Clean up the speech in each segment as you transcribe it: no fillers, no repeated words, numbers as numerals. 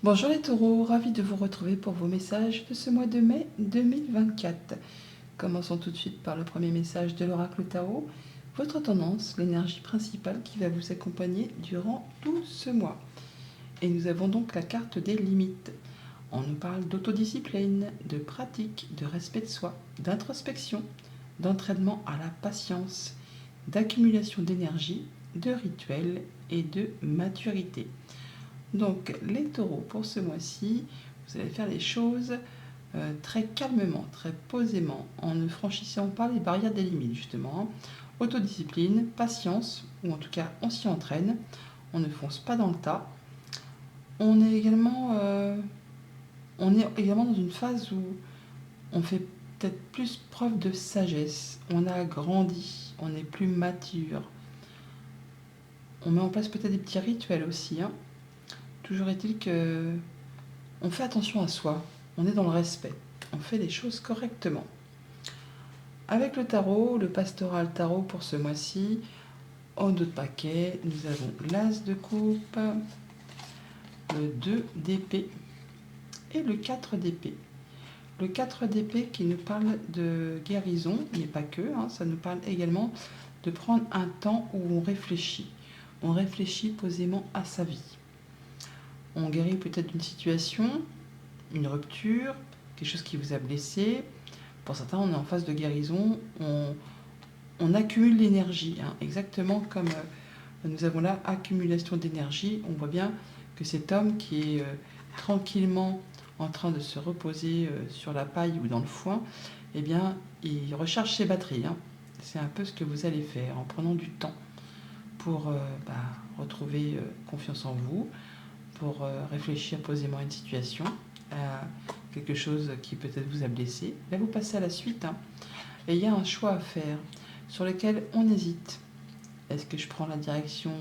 Bonjour les taureaux, ravi de vous retrouver pour vos messages de ce mois de mai 2024. Commençons tout de suite par le premier message de l'oracle Tarot. Votre tendance, l'énergie principale qui va vous accompagner durant tout ce mois. Et nous avons donc la carte des limites. On nous parle d'autodiscipline, de pratique, de respect de soi, d'introspection, d'entraînement à la patience, d'accumulation d'énergie, de rituels et de maturité. Donc les taureaux, pour ce mois-ci, vous allez faire les choses très calmement, très posément, en ne franchissant pas les barrières des limites, justement. Autodiscipline, patience, ou en tout cas on s'y entraîne, on ne fonce pas dans le tas. On est également dans une phase où on fait peut-être plus preuve de sagesse, on a grandi, on est plus mature. On met en place peut-être des petits rituels aussi, hein. Toujours est-il que on fait attention à soi, on est dans le respect, on fait les choses correctement. Avec le tarot, le pastoral tarot pour ce mois-ci, en dos de paquet, nous avons l'as de coupe, le 2 d'épée et le 4 d'épée. Le 4 d'épée qui nous parle de guérison, mais pas que, hein, ça nous parle également de prendre un temps où on réfléchit posément à sa vie. On guérit peut-être d'une situation, une rupture, quelque chose qui vous a blessé. Pour certains, on est en phase de guérison, on accumule l'énergie, hein, exactement comme nous avons là accumulation d'énergie. On voit bien que cet homme qui est tranquillement en train de se reposer sur la paille ou dans le foin, eh bien, il recharge ses batteries, hein. C'est un peu ce que vous allez faire en prenant du temps pour retrouver confiance en vous, pour réfléchir posément à une situation, à quelque chose qui peut-être vous a blessé. Là, vous passez à la suite, hein, et il y a un choix à faire sur lequel on hésite. Est-ce que je prends la direction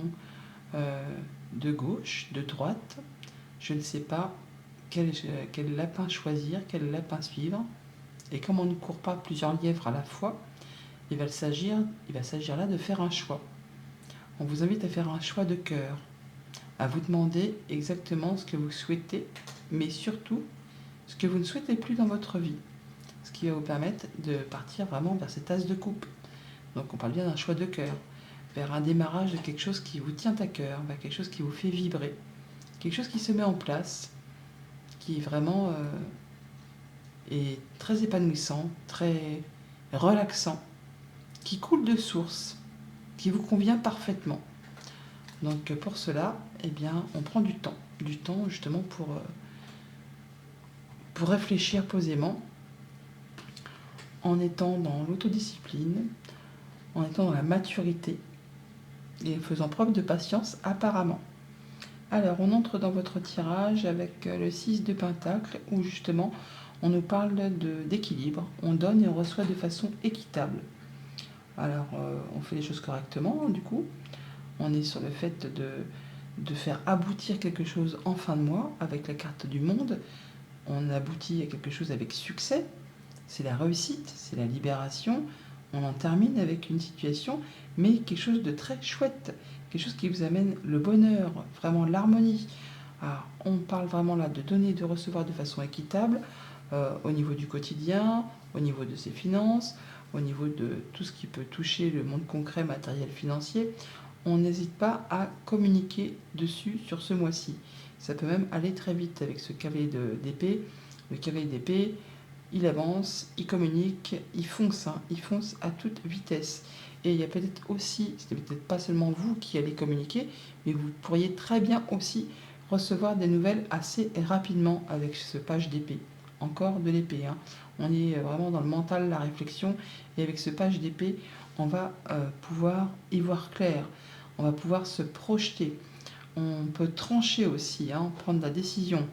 de gauche, de droite? Je ne sais pas quel lapin choisir, quel lapin suivre. Et comme on ne court pas plusieurs lièvres à la fois, il va s'agir là de faire un choix. On vous invite à faire un choix de cœur, à vous demander exactement ce que vous souhaitez, mais surtout ce que vous ne souhaitez plus dans votre vie, ce qui va vous permettre de partir vraiment vers cette as de coupe. Donc on parle bien d'un choix de cœur, vers un démarrage de quelque chose qui vous tient à cœur, vers quelque chose qui vous fait vibrer, quelque chose qui se met en place, qui vraiment est très épanouissant, très relaxant, qui coule de source, qui vous convient parfaitement. Donc pour cela, eh bien, on prend du temps justement pour réfléchir posément, en étant dans l'autodiscipline, en étant dans la maturité et faisant preuve de patience apparemment. Alors on entre dans votre tirage avec le 6 de Pentacle où justement on nous parle d'équilibre, on donne et on reçoit de façon équitable. Alors on fait les choses correctement, du coup on est sur le fait de faire aboutir quelque chose en fin de mois avec la carte du monde. On aboutit à quelque chose avec succès, c'est la réussite, c'est la libération. On en termine avec une situation, mais quelque chose de très chouette, quelque chose qui vous amène le bonheur, vraiment l'harmonie. Alors, on parle vraiment là de donner et de recevoir de façon équitable au niveau du quotidien, au niveau de ses finances, au niveau de tout ce qui peut toucher le monde concret, matériel, financier. On n'hésite pas à communiquer dessus sur ce mois-ci. Ça peut même aller très vite avec ce cavalier d'épée. Le cavalier d'épée, il avance, il communique, il fonce à toute vitesse. Et il y a peut-être aussi, c'est peut-être pas seulement vous qui allez communiquer, mais vous pourriez très bien aussi recevoir des nouvelles assez rapidement avec ce page d'épée. Encore de l'épée, hein. On est vraiment dans le mental, la réflexion, et avec ce page d'épée, on va pouvoir y voir clair, on va pouvoir se projeter. On peut trancher aussi, hein, prendre la décision.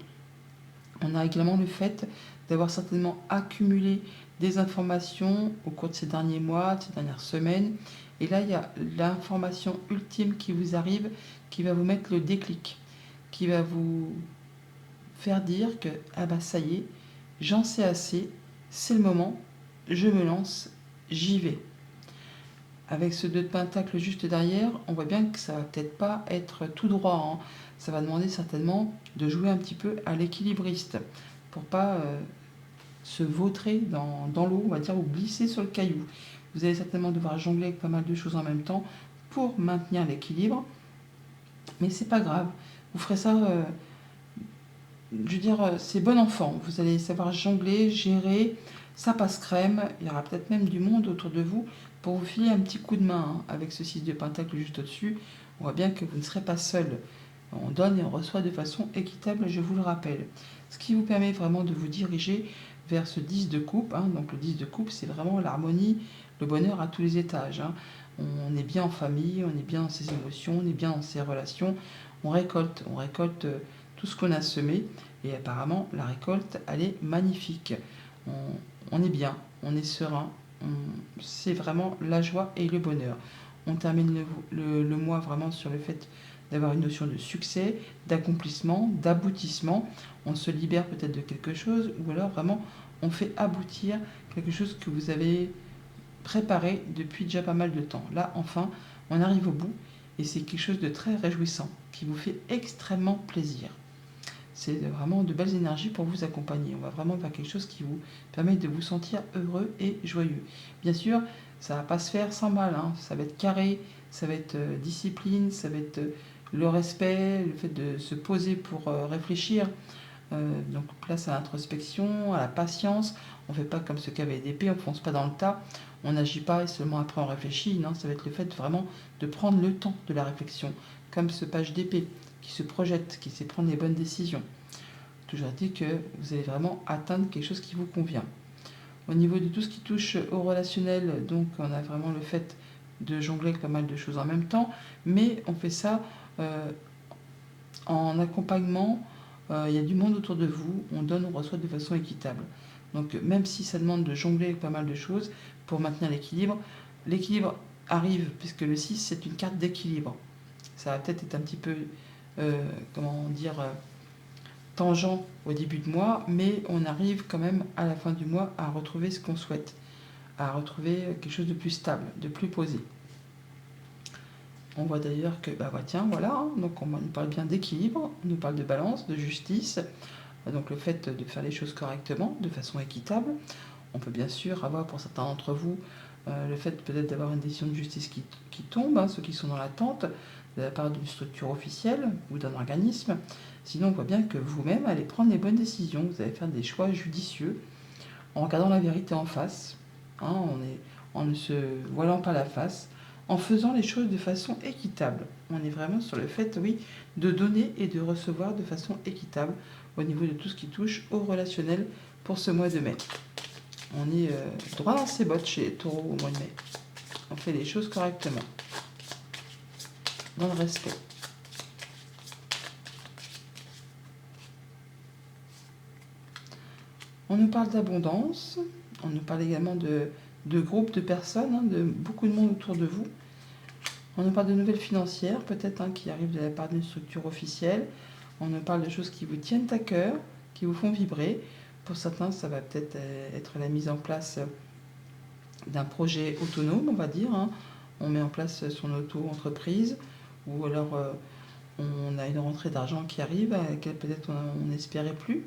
On a également le fait d'avoir certainement accumulé des informations au cours de ces derniers mois, de ces dernières semaines. Et là, il y a l'information ultime qui vous arrive, qui va vous mettre le déclic, qui va vous faire dire que ah bah ça y est, j'en sais assez, c'est le moment, je me lance, j'y vais. Avec ce 2 de pentacle juste derrière, on voit bien que ça va peut-être pas être tout droit, hein. Ça va demander certainement de jouer un petit peu à l'équilibriste pour pas se vautrer dans l'eau, on va dire, ou glisser sur le caillou. Vous allez certainement devoir jongler avec pas mal de choses en même temps pour maintenir l'équilibre, mais c'est pas grave. Vous ferez ça, je veux dire, c'est bon enfant. Vous allez savoir jongler, gérer, ça passe crème. Il y aura peut-être même du monde autour de vous pour vous filer un petit coup de main, hein. Avec ce 6 de pentacle juste au-dessus, on voit bien que vous ne serez pas seul. On donne et on reçoit de façon équitable, je vous le rappelle. Ce qui vous permet vraiment de vous diriger vers ce 10 de coupe, hein. Donc le 10 de coupe, c'est vraiment l'harmonie, le bonheur à tous les étages, hein. On est bien en famille, on est bien dans ses émotions, on est bien dans ses relations. On récolte tout ce qu'on a semé. Et apparemment, la récolte, elle est magnifique. On est bien, on est serein. C'est vraiment la joie et le bonheur. On termine le mois vraiment sur le fait d'avoir une notion de succès, d'accomplissement, d'aboutissement. On se libère peut-être de quelque chose, ou alors vraiment on fait aboutir quelque chose que vous avez préparé depuis déjà pas mal de temps. Là, enfin, on arrive au bout et c'est quelque chose de très réjouissant qui vous fait extrêmement plaisir. C'est vraiment de belles énergies pour vous accompagner. On va vraiment faire quelque chose qui vous permet de vous sentir heureux et joyeux. Bien sûr, ça ne va pas se faire sans mal, hein. Ça va être carré, ça va être discipline, ça va être le respect, le fait de se poser pour réfléchir. Donc place à l'introspection, à la patience. On ne fait pas comme ce qu'avait d'épée, on ne fonce pas dans le tas, on n'agit pas et seulement après on réfléchit. Non, ça va être le fait vraiment de prendre le temps de la réflexion, comme ce page d'épée qui se projette, qui sait prendre les bonnes décisions. Toujours dit que vous allez vraiment atteindre quelque chose qui vous convient. Au niveau de tout ce qui touche au relationnel, donc on a vraiment le fait de jongler avec pas mal de choses en même temps, mais on fait ça en accompagnement. Il y a du monde autour de vous, on donne, on reçoit de façon équitable. Donc même si ça demande de jongler avec pas mal de choses pour maintenir l'équilibre arrive, puisque le 6 c'est une carte d'équilibre. Ça va peut-être être un petit peu, comment dire, tangent au début de mois, mais on arrive quand même à la fin du mois à retrouver ce qu'on souhaite, à retrouver quelque chose de plus stable, de plus posé. On voit d'ailleurs que, tiens, voilà, hein, donc on nous parle bien d'équilibre, on nous parle de balance, de justice, donc le fait de faire les choses correctement, de façon équitable. On peut bien sûr avoir pour certains d'entre vous le fait peut-être d'avoir une décision de justice qui tombe, hein, ceux qui sont dans l'attente, de la part d'une structure officielle ou d'un organisme. Sinon, on voit bien que vous-même allez prendre les bonnes décisions, vous allez faire des choix judicieux en regardant la vérité en face, hein, en ne se voilant pas la face, en faisant les choses de façon équitable. On est vraiment sur le fait, oui, de donner et de recevoir de façon équitable au niveau de tout ce qui touche au relationnel pour ce mois de mai. On est droit dans ses bottes chez les taureaux au mois de mai. On fait les choses correctement, dans le respect. On nous parle d'abondance, on nous parle également de groupes de personnes, hein, de beaucoup de monde autour de vous. On nous parle de nouvelles financières, peut-être, hein, qui arrivent de la part d'une structure officielle. On nous parle de choses qui vous tiennent à cœur, qui vous font vibrer. Pour certains, ça va peut-être être la mise en place d'un projet autonome, on va dire, hein. On met en place son auto-entreprise, ou alors on a une rentrée d'argent qui arrive, à laquelle peut-être on n'espérait plus.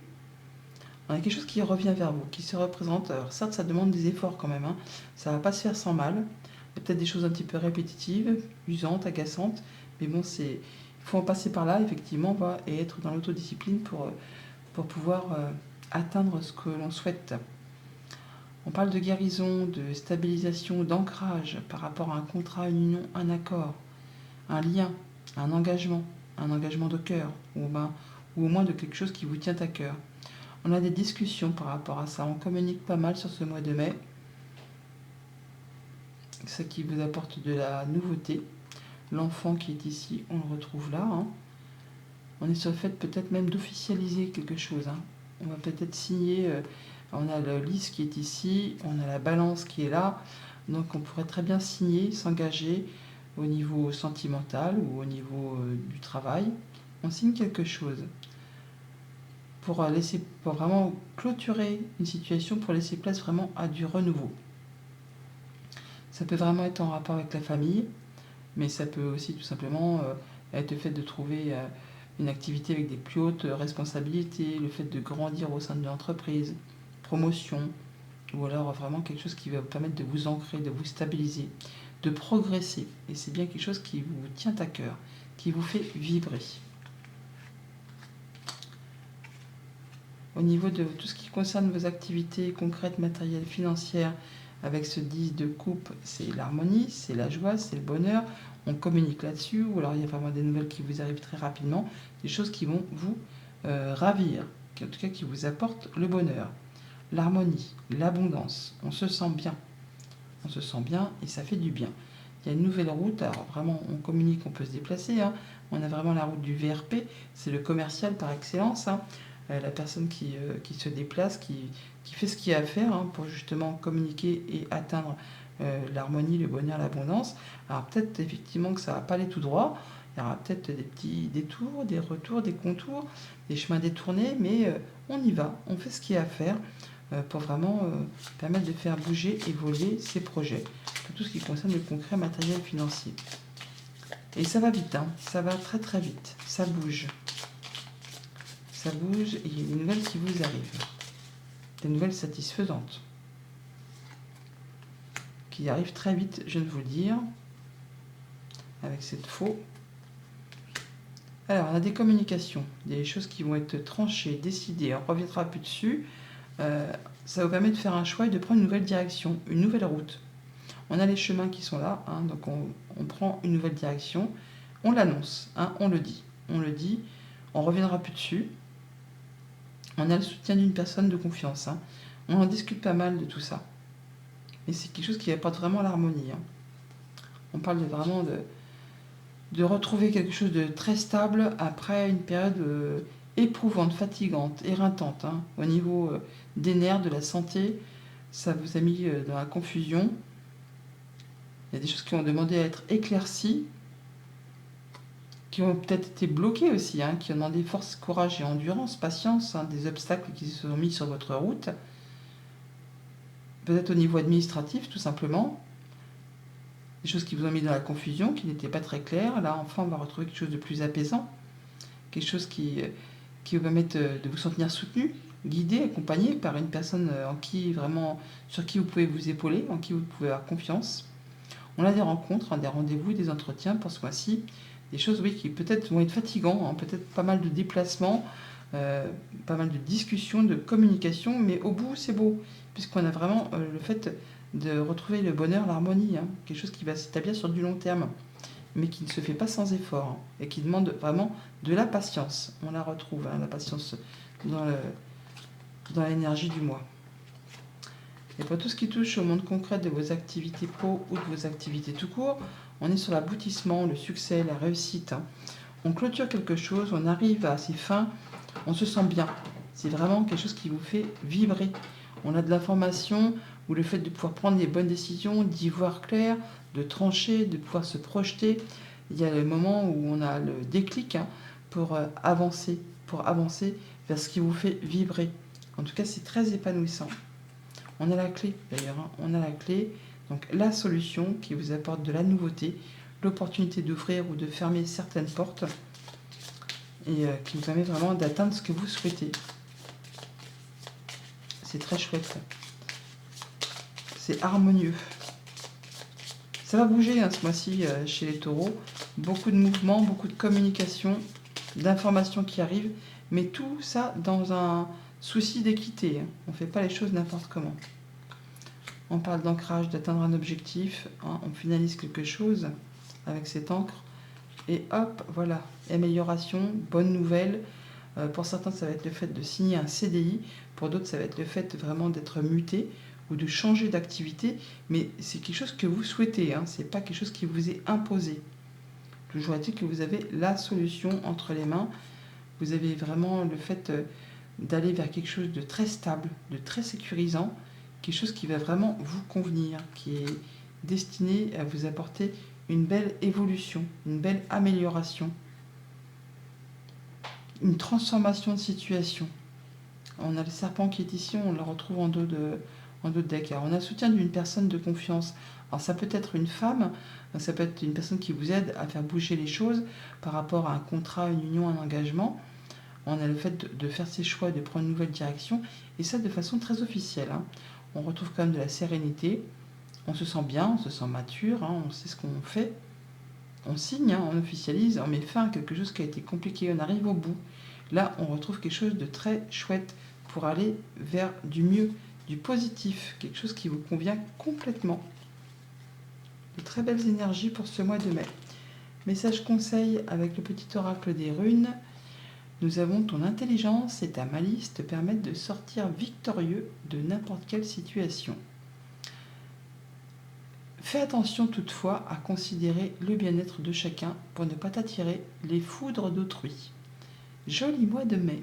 On a quelque chose qui revient vers vous, qui se représente. Alors certes, ça demande des efforts quand même, hein. Ça ne va pas se faire sans mal. Il y a peut-être des choses un petit peu répétitives, usantes, agaçantes, mais bon, il faut en passer par là, effectivement, et être dans l'autodiscipline pour pouvoir atteindre ce que l'on souhaite. On parle de guérison, de stabilisation, d'ancrage par rapport à un contrat, une union, un accord, un lien, un engagement de cœur, ou au moins de quelque chose qui vous tient à cœur. On a des discussions par rapport à ça, on communique pas mal sur ce mois de mai, ce qui vous apporte de la nouveauté. L'enfant qui est ici, on le retrouve là, hein. On est sur le fait peut-être même d'officialiser quelque chose, hein. On va peut-être signer, on a le lys qui est ici, on a la balance qui est là, donc on pourrait très bien signer, s'engager au niveau sentimental ou au niveau du travail. On signe quelque chose pour vraiment clôturer une situation, pour laisser place vraiment à du renouveau. Ça peut vraiment être en rapport avec la famille, mais ça peut aussi tout simplement être le fait de trouver une activité avec des plus hautes responsabilités, le fait de grandir au sein de l'entreprise, promotion, ou alors vraiment quelque chose qui va vous permettre de vous ancrer, de vous stabiliser, de progresser. Et c'est bien quelque chose qui vous tient à cœur, qui vous fait vibrer. Au niveau de tout ce qui concerne vos activités concrètes, matérielles, financières, avec ce 10 de coupe, c'est l'harmonie, c'est la joie, c'est le bonheur. On communique là-dessus, ou alors il y a vraiment des nouvelles qui vous arrivent très rapidement, des choses qui vont vous ravir, en tout cas qui vous apportent le bonheur. L'harmonie, l'abondance, on se sent bien. On se sent bien et ça fait du bien. Il y a une nouvelle route, alors vraiment on communique, on peut se déplacer, hein. On a vraiment la route du VRP, c'est le commercial par excellence, hein. La personne qui se déplace, qui fait ce qu'il y a à faire, hein, pour justement communiquer et atteindre l'harmonie, le bonheur, l'abondance. Alors peut-être effectivement que ça ne va pas aller tout droit, il y aura peut-être des petits détours, des retours, des contours, des chemins détournés, mais on y va, on fait ce qu'il y a à faire pour vraiment permettre de faire bouger, évoluer ces projets, pour tout ce qui concerne le concret matériel financier. Et ça va vite, hein, ça va très très vite, ça bouge. Ça bouge et il y a des nouvelles qui vous arrivent. Des nouvelles satisfaisantes. Qui arrivent très vite, je viens de vous le dire. Avec cette faux. Alors, on a des communications, des choses qui vont être tranchées, décidées, on ne reviendra plus dessus. Ça vous permet de faire un choix et de prendre une nouvelle direction, une nouvelle route. On a les chemins qui sont là, hein, donc on prend une nouvelle direction, on l'annonce, hein, on le dit, on ne reviendra plus dessus. On a le soutien d'une personne de confiance, hein. On en discute pas mal de tout ça. Et c'est quelque chose qui apporte vraiment l'harmonie, hein. On parle vraiment de retrouver quelque chose de très stable après une période éprouvante, fatigante, éreintante, hein. Au niveau des nerfs, de la santé, ça vous a mis dans la confusion. Il y a des choses qui ont demandé à être éclaircies, qui ont peut-être été bloquées aussi, hein, qui ont demandé force, courage et endurance, patience, hein, des obstacles qui se sont mis sur votre route. Peut-être au niveau administratif, tout simplement. Des choses qui vous ont mis dans la confusion, qui n'étaient pas très claires. Là, enfin, on va retrouver quelque chose de plus apaisant. Quelque chose qui vous permettre de vous sentir soutenu, guidé, accompagné par une personne sur qui vous pouvez vous épauler, en qui vous pouvez avoir confiance. On a des rencontres, hein, des rendez-vous, des entretiens pour ce mois-ci. Des choses, oui, qui peut-être vont être fatigants, hein, peut-être pas mal de déplacements, pas mal de discussions, de communication, mais au bout, c'est beau, puisqu'on a vraiment le fait de retrouver le bonheur, l'harmonie, hein, quelque chose qui va s'établir sur du long terme, mais qui ne se fait pas sans effort, hein, et qui demande vraiment de la patience. On la retrouve, hein, la patience dans l'énergie du mois. Et pour tout ce qui touche au monde concret de vos activités pro ou de vos activités tout court, on est sur l'aboutissement, le succès, la réussite, hein. On clôture quelque chose, on arrive à ses fins, on se sent bien. C'est vraiment quelque chose qui vous fait vibrer. On a de l'information ou le fait de pouvoir prendre les bonnes décisions, d'y voir clair, de trancher, de pouvoir se projeter. Il y a le moment où on a le déclic, hein, pour avancer vers ce qui vous fait vibrer. En tout cas, c'est très épanouissant. On a la clé d'ailleurs, hein, on a la clé, donc la solution qui vous apporte de la nouveauté, l'opportunité d'ouvrir ou de fermer certaines portes et qui vous permet vraiment d'atteindre ce que vous souhaitez. C'est très chouette. C'est harmonieux. Ça va bouger, hein, ce mois-ci chez les taureaux. Beaucoup de mouvements, beaucoup de communication, d'informations qui arrivent, mais tout ça dans un souci d'équité, hein. On ne fait pas les choses n'importe comment. On parle d'ancrage, d'atteindre un objectif, hein, on finalise quelque chose avec cette encre. Et hop, voilà, amélioration, bonne nouvelle. Pour certains, ça va être le fait de signer un CDI. Pour d'autres, ça va être le fait vraiment d'être muté ou de changer d'activité. Mais c'est quelque chose que vous souhaitez, hein, ce n'est pas quelque chose qui vous est imposé. Toujours est-il que vous avez la solution entre les mains. Vous avez vraiment le fait d'aller vers quelque chose de très stable, de très sécurisant, quelque chose qui va vraiment vous convenir, qui est destiné à vous apporter une belle évolution, une belle amélioration, une transformation de situation. On a le serpent qui est ici, on le retrouve dans d'autres decks. Alors, on a le soutien d'une personne de confiance. Alors, ça peut être une femme, ça peut être une personne qui vous aide à faire bouger les choses par rapport à un contrat, une union, un engagement. On a le fait de faire ses choix, de prendre une nouvelle direction, et ça de façon très officielle. On retrouve quand même de la sérénité, on se sent bien, on se sent mature, on sait ce qu'on fait, on signe, on officialise, on met fin à quelque chose qui a été compliqué, on arrive au bout. Là, on retrouve quelque chose de très chouette pour aller vers du mieux, du positif, quelque chose qui vous convient complètement. De très belles énergies pour ce mois de mai. Message conseil avec le petit oracle des runes. Nous avons ton intelligence et ta malice te permettent de sortir victorieux de n'importe quelle situation. Fais attention toutefois à considérer le bien-être de chacun pour ne pas t'attirer les foudres d'autrui. Joli mois de mai.